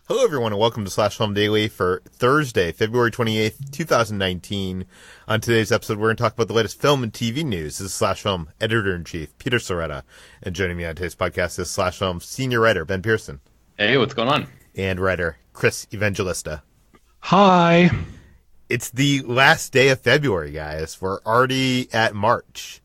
Hello, everyone, and welcome to Slash Film Daily for Thursday, February 28th, 2019. On today's episode, we're going to talk about the latest film and TV news. This is Slash Film Editor-in-Chief, Peter Sciretta. And joining me on today's podcast is Slash Film Senior Writer, Ben Pearson. Hey, what's going on? And writer, Chris Evangelista. Hi. It's the last day of February, guys. We're already at March.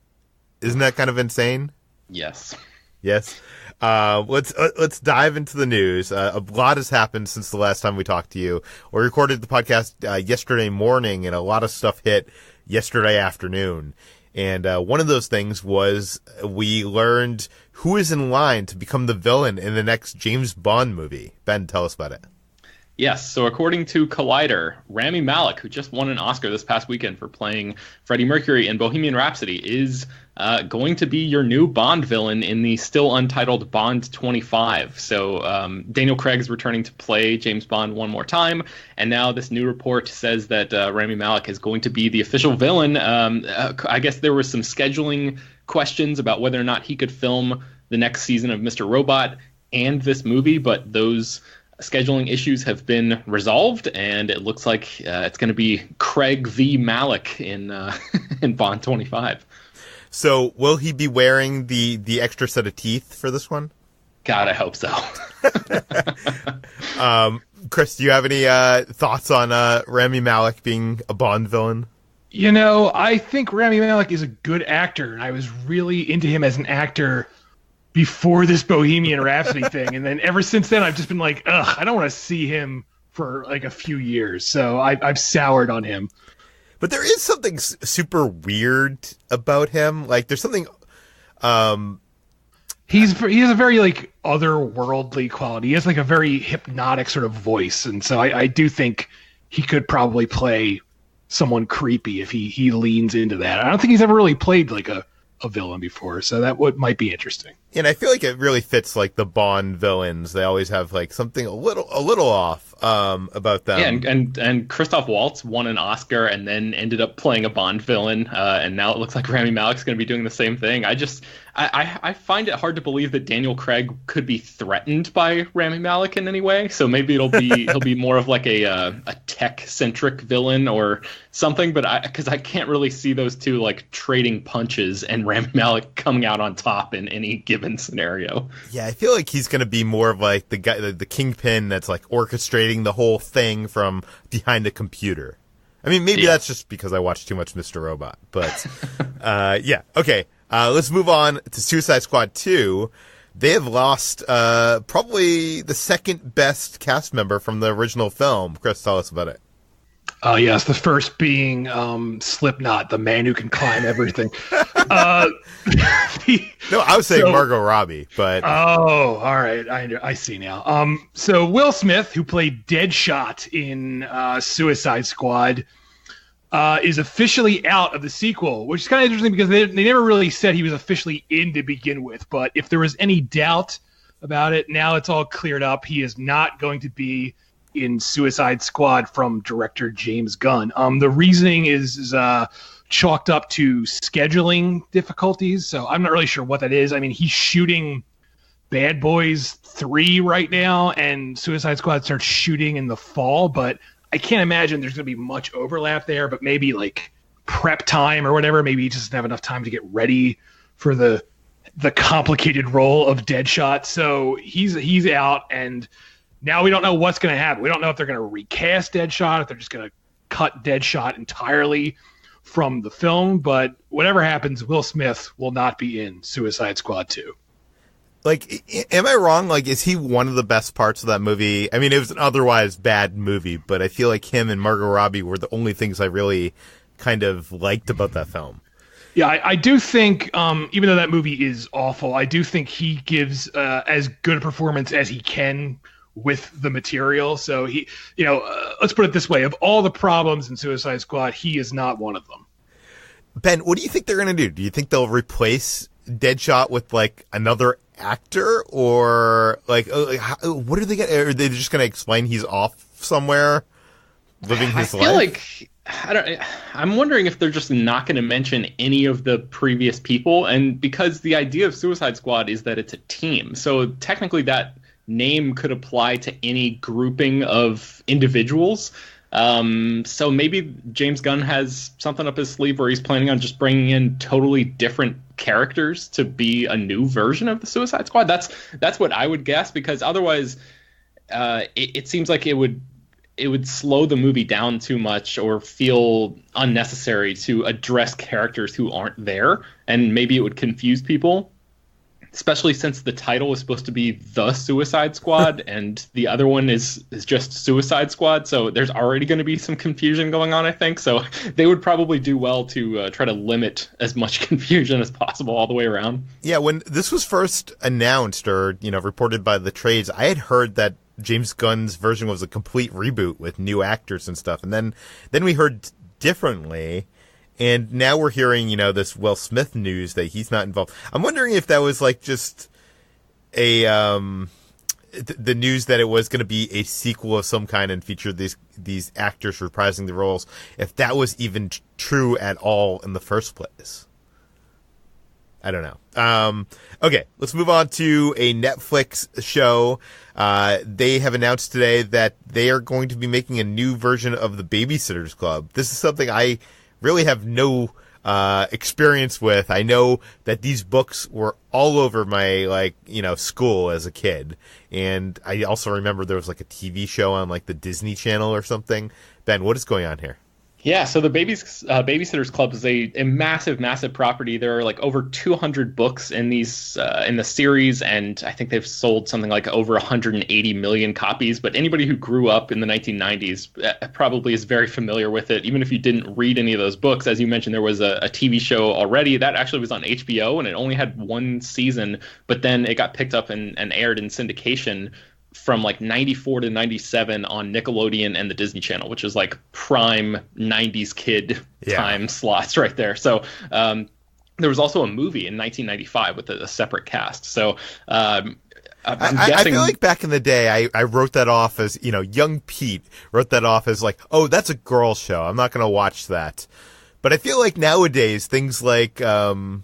Isn't that kind of insane? Yes. Yes. Let's dive into the news. A lot has happened since the last time we talked to you. We recorded the podcast yesterday morning, and a lot of stuff hit yesterday afternoon. And one of those things was we learned who is in line to become the villain in the next James Bond movie. Ben, tell us about it. Yes, so according to Collider, Rami Malek, who just won an Oscar this past weekend for playing Freddie Mercury in Bohemian Rhapsody, is going to be your new Bond villain in the still untitled Bond 25. So Daniel Craig is returning to play James Bond one more time, and now this new report says that Rami Malek is going to be the official villain. I guess there were some scheduling questions about whether or not he could film the next season of Mr. Robot and this movie, but those scheduling issues have been resolved, and it looks like it's going to be Craig v. Malek in Bond 25. So will he be wearing the extra set of teeth for this one? God, I hope so. Chris, do you have any thoughts on Rami Malek being a Bond villain? You know, I think Rami Malek is a good actor, and I was really into him as an actor before this Bohemian Rhapsody thing, and then ever since then I've just been like, ugh, I don't want to see him for like a few years, so I've soured on him. But there is something super weird about him. Like, there's something he has a very like otherworldly quality. He has like a very hypnotic sort of voice, and so I do think he could probably play someone creepy if he leans into that. I don't think he's ever really played like a villain before, so that might be interesting. And I feel like it really fits like the Bond villains. They always have like something a little off about them. Yeah, and Christoph Waltz won an Oscar and then ended up playing a Bond villain, and now it looks like Rami Malek's going to be doing the same thing. I find it hard to believe that Daniel Craig could be threatened by Rami Malek in any way. So maybe he'll be more of like a tech-centric villain or something. But because I can't really see those two like trading punches and Rami Malek coming out on top in any given scenario. Yeah, I feel like he's going to be more of like the guy, the kingpin that's like orchestrating the whole thing from behind a computer. I mean, maybe that's just because I watched too much Mr. Robot. But yeah, okay. Let's move on to Suicide Squad 2. They have lost probably the second best cast member from the original film. Chris, tell us about it. Yes, the first being Slipknot, the man who can climb everything. No, I was saying Margot Robbie, but oh, all right, I see now. So Will Smith, who played Deadshot in Suicide Squad, is officially out of the sequel, which is kind of interesting because they never really said he was officially in to begin with. But if there was any doubt about it, now it's all cleared up. He is not going to be in Suicide Squad from director James Gunn. The reasoning is chalked up to scheduling difficulties, so I'm not really sure what that is. I mean, he's shooting Bad Boys 3 right now, and Suicide Squad starts shooting in the fall, but I can't imagine there's going to be much overlap there, but maybe like prep time or whatever. Maybe he just doesn't have enough time to get ready for the complicated role of Deadshot. So he's out, and now we don't know what's going to happen. We don't know if they're going to recast Deadshot, if they're just going to cut Deadshot entirely from the film. But whatever happens, Will Smith will not be in Suicide Squad 2. Like, am I wrong? Like, is he one of the best parts of that movie? I mean, it was an otherwise bad movie, but I feel like him and Margot Robbie were the only things I really kind of liked about that film. Yeah, I do think, even though that movie is awful, I do think he gives as good a performance as he can with the material. So he, let's put it this way: of all the problems in Suicide Squad, he is not one of them. Ben, what do you think they're going to do? Do you think they'll replace Deadshot with like another actor, or like what are they going? Are they just going to explain he's off somewhere living his life? I'm wondering if they're just not going to mention any of the previous people, and because the idea of Suicide Squad is that it's a team, so technically that name could apply to any grouping of individuals. So maybe James Gunn has something up his sleeve where he's planning on just bringing in totally different characters to be a new version of the Suicide Squad. That's what I would guess, because otherwise it seems like it would slow the movie down too much or feel unnecessary to address characters who aren't there, and maybe it would confuse people, especially since the title is supposed to be The Suicide Squad and the other one is just Suicide Squad. So there's already going to be some confusion going on, I think. So they would probably do well to try to limit as much confusion as possible all the way around. Yeah, when this was first announced or, reported by the trades, I had heard that James Gunn's version was a complete reboot with new actors and stuff. And then we heard differently. And now we're hearing, this Will Smith news that he's not involved. I'm wondering if that was like just the news that it was going to be a sequel of some kind and feature these actors reprising the roles, if that was even true at all in the first place. I don't know. Okay, let's move on to a Netflix show. They have announced today that they are going to be making a new version of the Babysitters Club. This is something I really have no experience with. I know that these books were all over my school as a kid, and I also remember there was like a TV show on like the Disney Channel or something. Ben, what is going on here? Yeah, so the Babysitters Club is a massive, massive property. There are like over 200 books in these in the series, and I think they've sold something like over 180 million copies. But anybody who grew up in the 1990s probably is very familiar with it, even if you didn't read any of those books. As you mentioned, there was a TV show already that actually was on HBO, and it only had one season, but then it got picked up and aired in syndication from like 94 to 97 on Nickelodeon and the Disney Channel, which is like prime 90s kid time slots right there. So there was also a movie in 1995 with a separate cast. So I'm guessing... I feel like back in the day, I wrote that off as, young Pete wrote that off as like, oh, that's a girl show. I'm not going to watch that. But I feel like nowadays things like, Riverdale...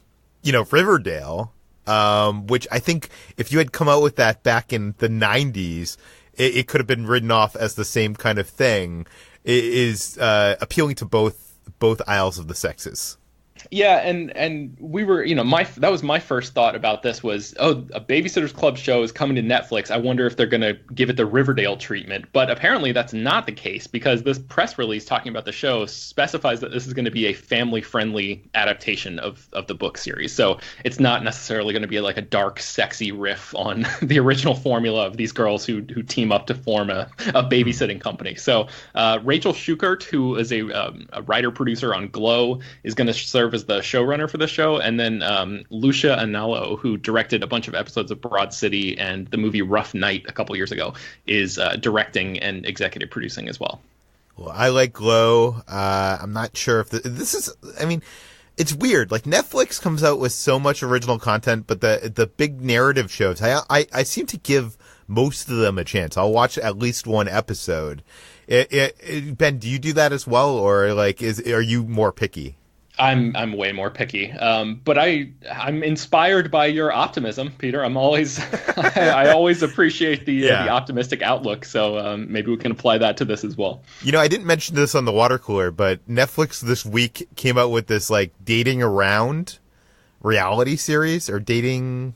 which I think if you had come out with that back in the 90s, it could have been written off as the same kind of thing. It is appealing to both aisles of the sexes. Yeah, and we were, that was my first thought about this was, a Babysitters Club show is coming to Netflix. I wonder if they're going to give it the Riverdale treatment. But apparently that's not the case, because this press release talking about the show specifies that this is going to be a family-friendly adaptation of the book series. So it's not necessarily going to be like a dark, sexy riff on the original formula of these girls who team up to form a babysitting company. So Rachel Schuchart, who is a writer-producer on Glow, is going to serve as the showrunner for the show, and then Lucia Anello, who directed a bunch of episodes of Broad City and the movie Rough Night a couple years ago, is directing and executive producing as well. Well, I like Glow. I'm not sure if this is... I mean, it's weird. Like, Netflix comes out with so much original content, but the big narrative shows, I seem to give most of them a chance. I'll watch at least one episode. Ben, do you do that as well, or like, are you more picky? I'm way more picky, but I'm inspired by your optimism, Peter. I'm always I always appreciate the optimistic outlook. So maybe we can apply that to this as well. I didn't mention this on the water cooler, but Netflix this week came out with this like dating around reality series or dating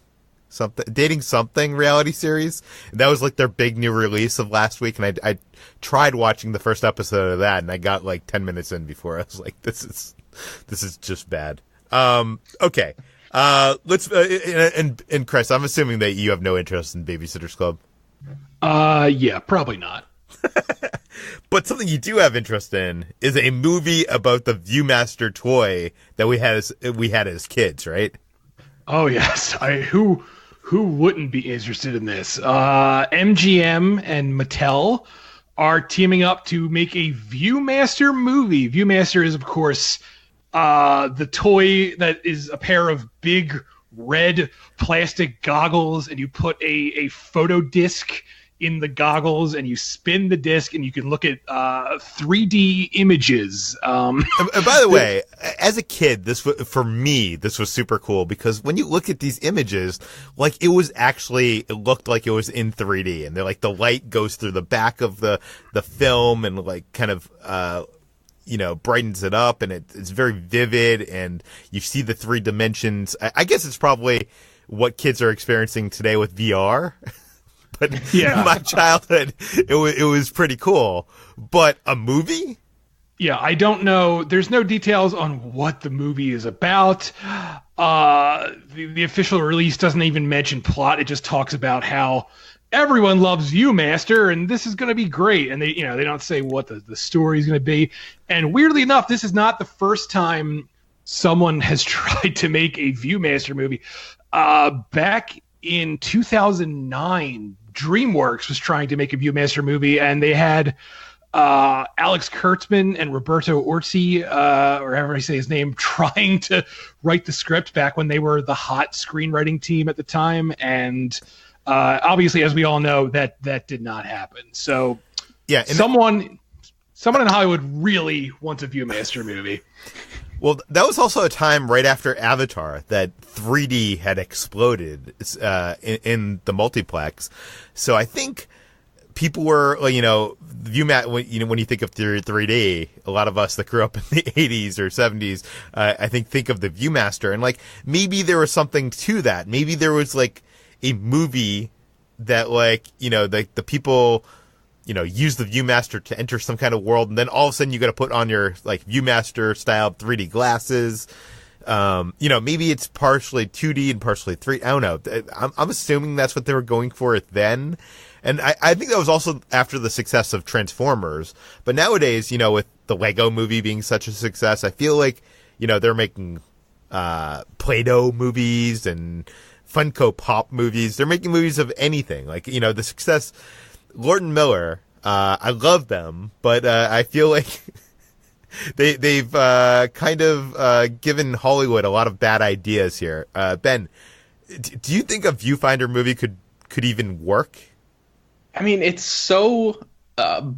something reality series. And that was like their big new release of last week, and I tried watching the first episode of that, and I got like 10 minutes in before I was like, this is just bad. Okay. Let's and Chris, I'm assuming that you have no interest in Babysitters Club. Yeah, probably not. But something you do have interest in is a movie about the Viewmaster toy that we had as kids, right? Oh yes. Who wouldn't be interested in this? MGM and Mattel are teaming up to make a Viewmaster movie. Viewmaster is, of course, the toy that is a pair of big red plastic goggles, and you put a photo disc in the goggles, and you spin the disc, and you can look at 3D images. And by the way, as a kid, for me, this was super cool because when you look at these images, like it looked like it was in 3D, and they're like the light goes through the back of the film and like kind of brightens it up, and it's very vivid, and you see the 3 dimensions. I guess it's probably what kids are experiencing today with VR. But in my childhood, it was pretty cool. But a movie? Yeah, I don't know. There's no details on what the movie is about. The official release doesn't even mention plot. It just talks about how everyone loves Viewmaster, and this is going to be great. And they don't say what the story is going to be. And weirdly enough, this is not the first time someone has tried to make a Viewmaster movie. Back in 2009, DreamWorks was trying to make a Viewmaster movie, and they had Alex Kurtzman and Roberto Orci, or however I say his name, trying to write the script back when they were the hot screenwriting team at the time. And obviously, as we all know, that did not happen. So yeah, someone in Hollywood really wants a Viewmaster movie. Well, that was also a time right after Avatar that 3D had exploded in the multiplex. So I think people were, Viewmaster. When you think of 3D, a lot of us that grew up in the 80s or 70s, I think of the Viewmaster, and like maybe there was something to that. Maybe there was like a movie that the people use the Viewmaster to enter some kind of world, and then all of a sudden you got to put on your like Viewmaster style 3D glasses. Maybe it's partially 2D and partially 3D. I don't know. I'm assuming that's what they were going for then. And I think that was also after the success of Transformers. But nowadays, with the Lego movie being such a success, I feel like, they're making Play-Doh movies and Funko Pop movies. They're making movies of anything. Like, the success... Lord and Miller, I love them, but I feel like they've kind of given Hollywood a lot of bad ideas here. Ben, do you think a Viewfinder movie could even work? I mean, it's so for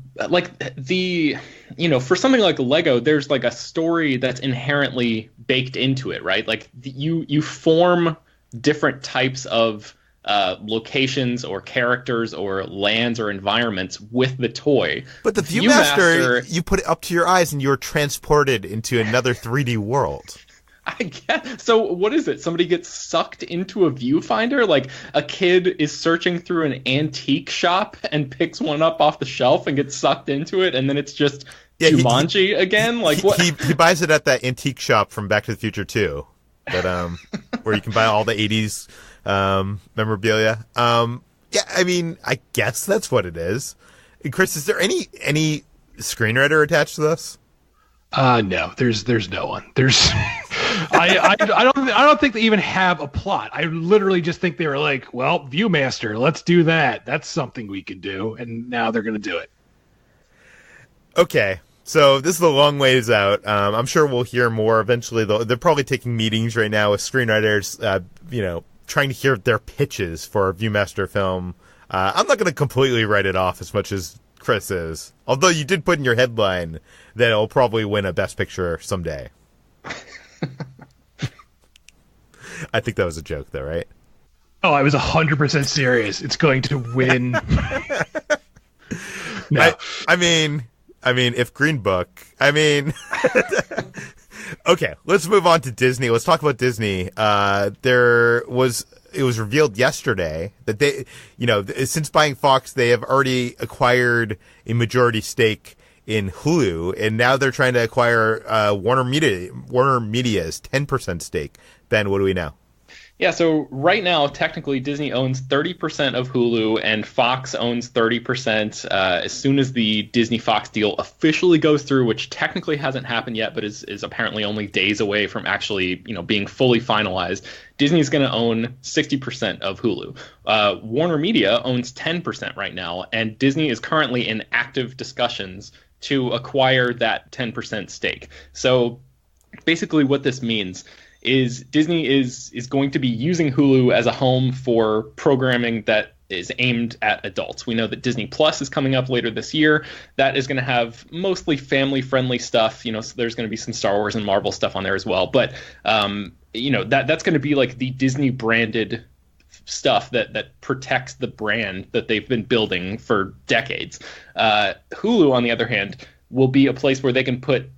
something like Lego, there's like a story that's inherently baked into it, right? Like you form different types of locations or characters or lands or environments with the toy. But the Viewmaster, you put it up to your eyes and you're transported into another 3D world. I guess. So what is it? Somebody gets sucked into a viewfinder? Like a kid is searching through an antique shop and picks one up off the shelf and gets sucked into it, and then it's just Jumanji again? Like what? He buys it at that antique shop from Back to the Future 2. That where you can buy all the 80s memorabilia. I mean, I guess that's what it is. And Chris, is there any screenwriter attached to this? No, there's no one. There's I don't think they even have a plot. I literally just think they were like, well, Viewmaster, let's do that. That's something we can do, and now they're going to do it. Okay. So this is a long ways out. I'm sure we'll hear more eventually. They're probably taking meetings right now with screenwriters, trying to hear their pitches for a Viewmaster film. I'm not going to completely write it off as much as Chris is. Although you did put in your headline that it'll probably win a Best Picture someday. I think that was a joke, though, right? Oh, I was 100% serious. It's going to win. No. I mean, if Green Book, okay, let's move on to Disney. Let's talk about Disney. It was revealed yesterday that they, since buying Fox, they have already acquired a majority stake in Hulu, and now they're trying to acquire Warner Media's 10% stake. Ben, what do we know? Yeah, so right now, technically, Disney owns 30% of Hulu, and Fox owns 30%. As soon as the Disney-Fox deal officially goes through, which technically hasn't happened yet, but is apparently only days away from actually, being fully finalized, Disney is going to own 60% of Hulu. Warner Media owns 10% right now, and Disney is currently in active discussions to acquire that 10% stake. So basically what this means is Disney is going to be using Hulu as a home for programming that is aimed at adults. We know that Disney Plus is coming up later this year. That is going to have mostly family-friendly stuff. So there's going to be some Star Wars and Marvel stuff on there as well. But that's going to be like the Disney branded stuff that protects the brand that they've been building for decades. Hulu, on the other hand, will be a place where they can put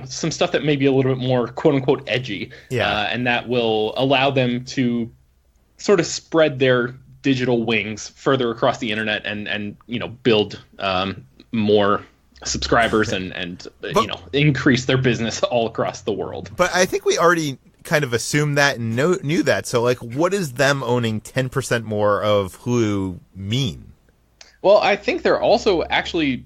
some stuff that may be a little bit more quote unquote edgy, and that will allow them to sort of spread their digital wings further across the internet and build more subscribers and increase their business all across the world. But I think we already kind of assumed that and knew that. So like, what does them owning 10% more of Hulu mean? Well, I think they're also actually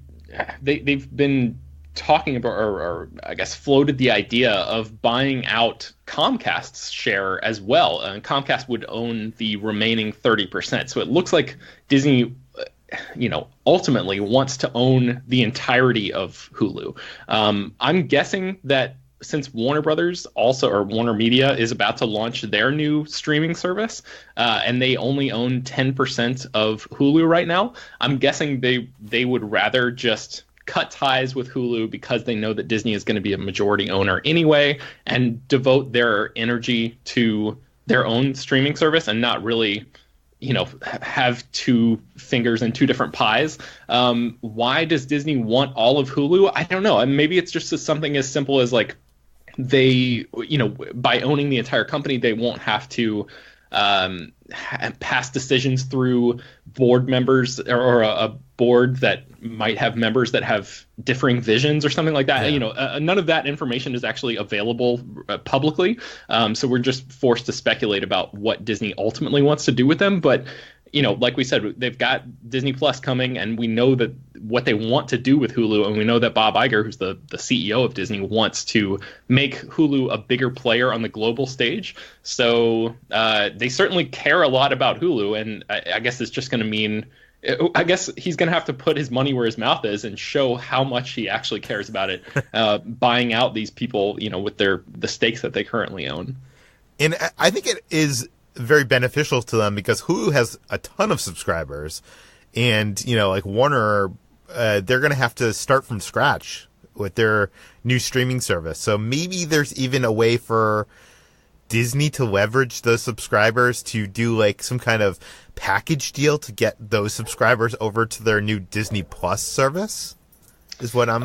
they've been talking about, or I guess floated the idea of buying out Comcast's share as well. And Comcast would own the remaining 30%. So it looks like Disney, ultimately wants to own the entirety of Hulu. I'm guessing that since Warner Brothers or Warner Media is about to launch their new streaming service, and they only own 10% of Hulu right now, I'm guessing they would rather just cut ties with Hulu because they know that Disney is going to be a majority owner anyway, and devote their energy to their own streaming service and not really, have two fingers in two different pies. Why does Disney want all of Hulu? I don't know. And maybe it's just something as simple as like they, by owning the entire company, they won't have to pass decisions through board members or a board that might have members that have differing visions or something like that. Yeah. None of that information is actually available publicly. So we're just forced to speculate about what Disney ultimately wants to do with them. But, like we said, they've got Disney Plus coming, and we know that what they want to do with Hulu. And we know that Bob Iger, who's the CEO of Disney, wants to make Hulu a bigger player on the global stage. So they certainly care a lot about Hulu. And I guess it's just going to mean, I guess he's going to have to put his money where his mouth is and show how much he actually cares about it, buying out these people, with the stakes that they currently own. And I think it is very beneficial to them because Hulu has a ton of subscribers, and like Warner, they're going to have to start from scratch with their new streaming service. So maybe there's even a way for Disney to leverage those subscribers to do like some kind of package deal to get those subscribers over to their new Disney Plus service. Is what I'm.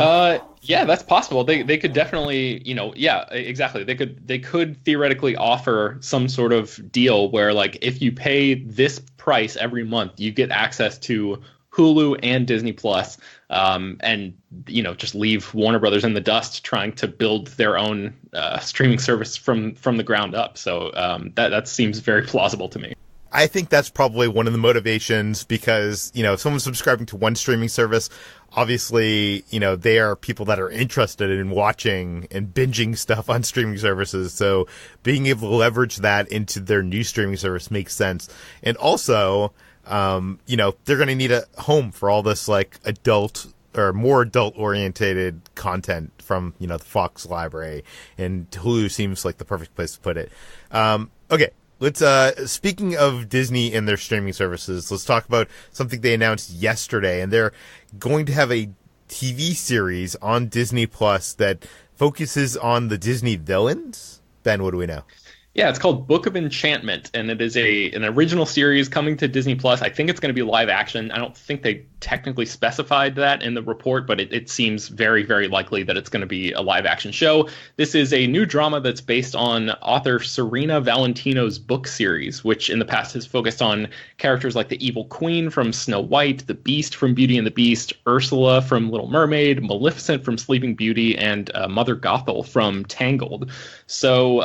Yeah, that's possible. They could definitely, yeah, exactly. They could theoretically offer some sort of deal where, like, if you pay this price every month, you get access to Hulu and Disney Plus, and just leave Warner Brothers in the dust trying to build their own streaming service from the ground up. So that seems very plausible to me. I think that's probably one of the motivations because, if someone's subscribing to one streaming service, obviously, they are people that are interested in watching and binging stuff on streaming services. So being able to leverage that into their new streaming service makes sense. And also, they're going to need a home for all this like adult or more adult orientated content from, the Fox library, and Hulu seems like the perfect place to put it. Okay. Let's, speaking of Disney and their streaming services, let's talk about something they announced yesterday. And they're going to have a TV series on Disney Plus that focuses on the Disney villains. Ben, what do we know? Yeah, it's called Book of Enchantment, and it is an original series coming to Disney Plus. I think it's going to be live action. I don't think they technically specified that in the report, but it seems very, very likely that it's going to be a live action show. This is a new drama that's based on author Serena Valentino's book series, which in the past has focused on characters like the Evil Queen from Snow White, the Beast from Beauty and the Beast, Ursula from Little Mermaid, Maleficent from Sleeping Beauty, and Mother Gothel from Tangled. So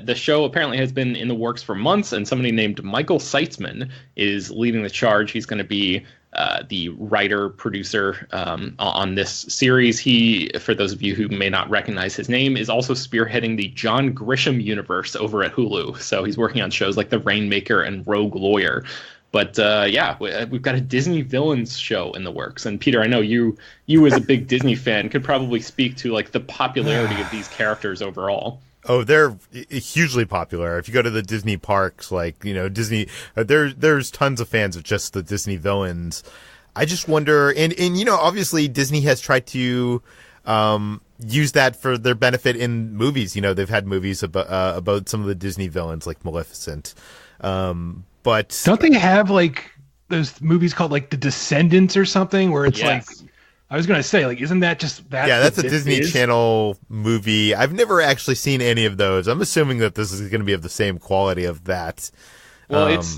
the show apparently has been in the works for months, and somebody named Michael Seitzman is leading the charge. He's going to be the writer, producer on this series. He, for those of you who may not recognize his name, is also spearheading the John Grisham universe over at Hulu. So he's working on shows like The Rainmaker and Rogue Lawyer. But yeah, we've got a Disney villains show in the works. And Peter, I know you as a big Disney fan could probably speak to like the popularity of these characters overall. Oh, they're hugely popular. If you go to the Disney parks, like, you know, Disney, there's tons of fans of just the Disney villains. I just wonder, and you know, obviously Disney has tried to use that for their benefit in movies. You know, they've had movies about some of the Disney villains, like Maleficent. But don't they have like those movies called like The Descendants or something, where it's like, I was gonna say, like, isn't that just that? Yeah, that's a Disney Channel movie. I've never actually seen any of those. I'm assuming that this is going to be of the same quality of that. Well, it's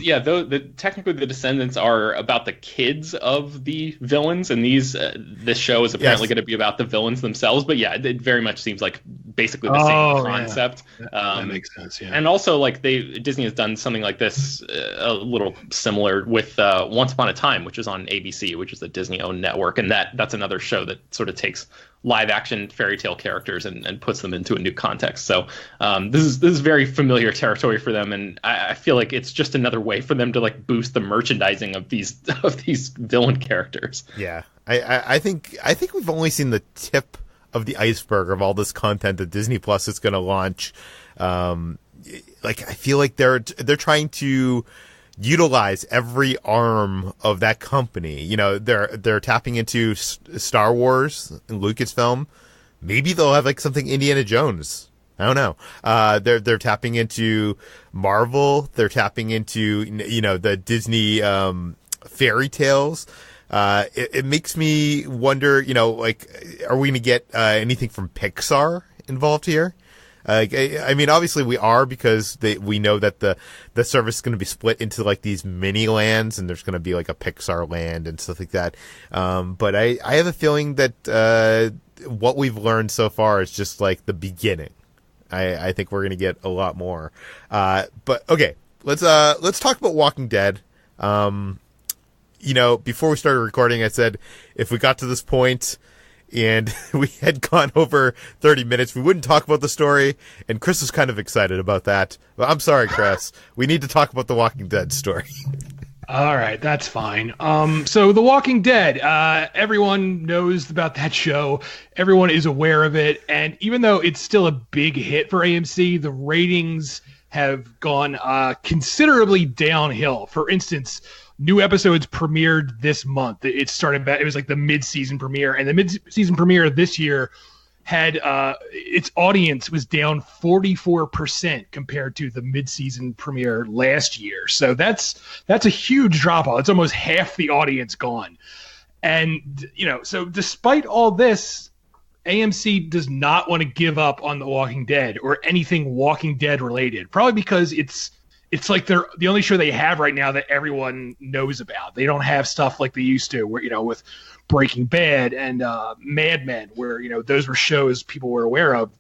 technically the Descendants are about the kids of the villains, and this show is apparently going to be about the villains themselves. But yeah, it very much seems like basically the same concept. Yeah. That makes sense. Yeah, and also like Disney has done something like this a little similar with Once Upon a Time, which is on ABC, which is a Disney-owned network, and that's another show that sort of takes live action fairy tale characters and puts them into a new context. So this is very familiar territory for them, and I feel like it's just another way for them to like boost the merchandising of these villain characters. Yeah, I think we've only seen the tip of the iceberg of all this content that Disney Plus is going to launch. Like, I feel like they're trying to utilize every arm of that company. You know, they're tapping into Star Wars and Lucasfilm. Maybe they'll have like something Indiana Jones. I don't know. They're tapping into Marvel. They're tapping into, you know, the Disney fairy tales. It makes me wonder, you know, like, are we going to get anything from Pixar involved here? I mean, obviously we are, because we know that the service is going to be split into like these mini lands, and there's going to be like a Pixar land and stuff like that. But I have a feeling that what we've learned so far is just like the beginning. I think we're going to get a lot more. But okay, let's talk about Walking Dead. You know, before we started recording, I said if we got to this point and we had gone over 30 minutes, we wouldn't talk about the story, and Chris was kind of excited about that. But I'm sorry, Chris. We need to talk about the Walking Dead story. All right, that's fine. So The Walking Dead, everyone knows about that show. Everyone is aware of it, and even though it's still a big hit for AMC, the ratings have gone considerably downhill. For instance, new episodes premiered this month. It was like the mid-season premiere, and the mid-season premiere this year had its audience was down 44% compared to the mid-season premiere last year. So that's a huge drop off. It's almost half the audience gone. And, you know, so despite all this, AMC does not want to give up on The Walking Dead or anything Walking Dead related, probably because it's like they're the only show they have right now that everyone knows about. They don't have stuff like they used to, where, you know, with Breaking Bad and Mad Men, where, you know, those were shows people were aware of.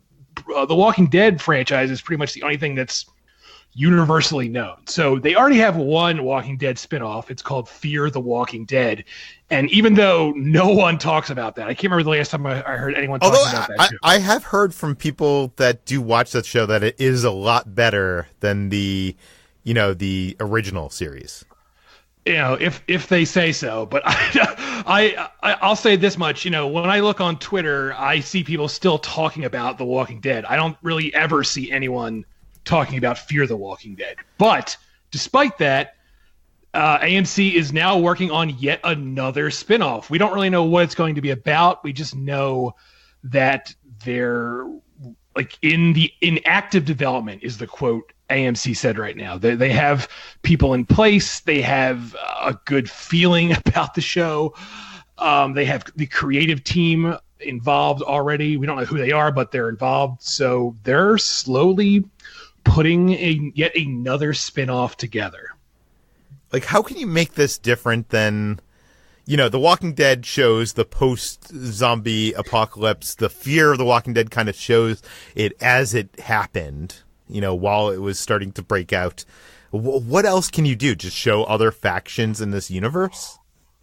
The Walking Dead franchise is pretty much the only thing that's universally known. So they already have one Walking Dead spinoff. It's called Fear the Walking Dead. And even though no one talks about that, I can't remember the last time I heard anyone talking about that show. I have heard from people that do watch that show that it is a lot better than the original series. You know, if they say so, but I'll say this much. You know, when I look on Twitter, I see people still talking about The Walking Dead. I don't really ever see anyone talking about Fear the Walking Dead. But despite that, AMC is now working on yet another spinoff. We don't really know what it's going to be about. We just know that they're like in active development is the quote AMC said right now. They have people in place. They have a good feeling about the show. They have the creative team involved already. We don't know who they are, but they're involved. So they're slowly putting yet another spinoff together. Like, how can you make this different than, you know, The Walking Dead shows the post-zombie apocalypse. The Fear of the Walking Dead kind of shows it as it happened, you know, while it was starting to break out. What else can you do? Just show other factions in this universe?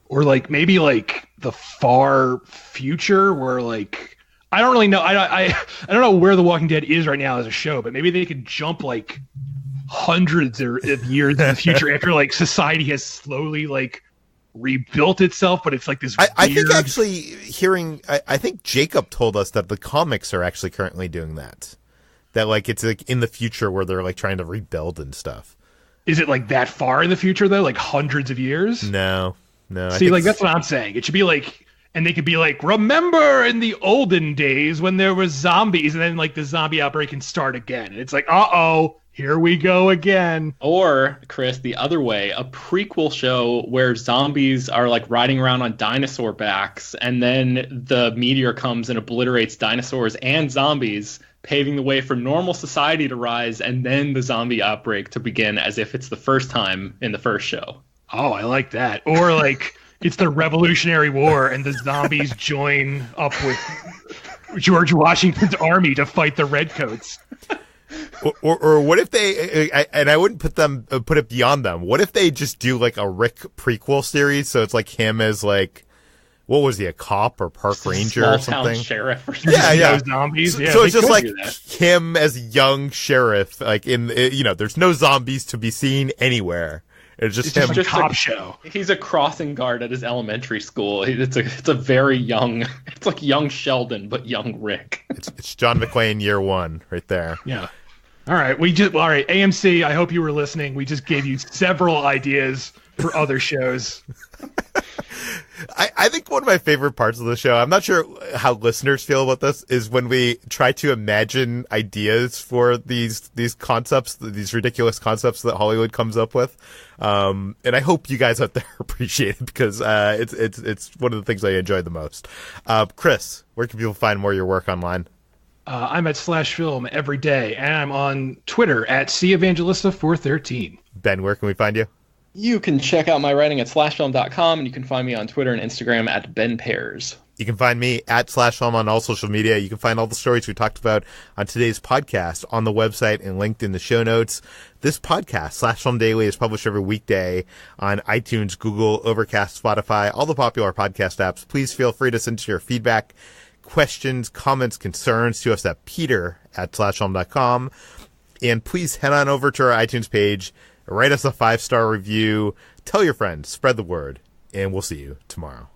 Or like maybe like the far future where like, I don't really know. I don't know where The Walking Dead is right now as a show, but maybe they could jump like hundreds of years in the future after like society has slowly like rebuilt itself, but it's like this I think actually I think Jacob told us that the comics are actually currently doing that. That like it's like in the future where they're like trying to rebuild and stuff. Is it like that far in the future though? Like hundreds of years? No. See, like that's what I'm saying. It should be like, and they could be like, remember in the olden days when there was zombies, and then like the zombie outbreak can start again. And it's like, here we go again. Or, Chris, the other way, a prequel show where zombies are like riding around on dinosaur backs, and then the meteor comes and obliterates dinosaurs and zombies, paving the way for normal society to rise, and then the zombie outbreak to begin as if it's the first time in the first show. Oh, I like that. Or like it's the Revolutionary War and the zombies join up with George Washington's army to fight the redcoats. Or what if they, and I wouldn't put it beyond them. What if they just do like a Rick prequel series? So it's like him as like, what was he, a cop or park ranger or something? Sheriff or something. Yeah. Zombies. So it's just like him as a young sheriff, like there's no zombies to be seen anywhere. It's just him. Just a cop show. He's a crossing guard at his elementary school. It's a very young, it's like young Sheldon, but young Rick. It's John McClane year one right there. Yeah. All right. All right. AMC, I hope you were listening. We just gave you several ideas for other shows. I think one of my favorite parts of the show, I'm not sure how listeners feel about this, is when we try to imagine ideas for these concepts, these ridiculous concepts that Hollywood comes up with. And I hope you guys out there appreciate it because it's one of the things I enjoy the most. Chris, where can people find more of your work online? I'm at /film every day, and I'm on Twitter at CEvangelista413. Ben, where can we find you? You can check out my writing at slashfilm.com, and you can find me on Twitter and Instagram at Ben Pearson. You can find me at /film on all social media. You can find all the stories we talked about on today's podcast on the website and linked in the show notes. This podcast, /Film Daily, is published every weekday on iTunes, Google, Overcast, Spotify, all the popular podcast apps. Please feel free to send your feedback, questions, comments, concerns to us at peter@slashfilm.com. And please head on over to our iTunes page, write us a 5-star review, tell your friends, spread the word, and we'll see you tomorrow.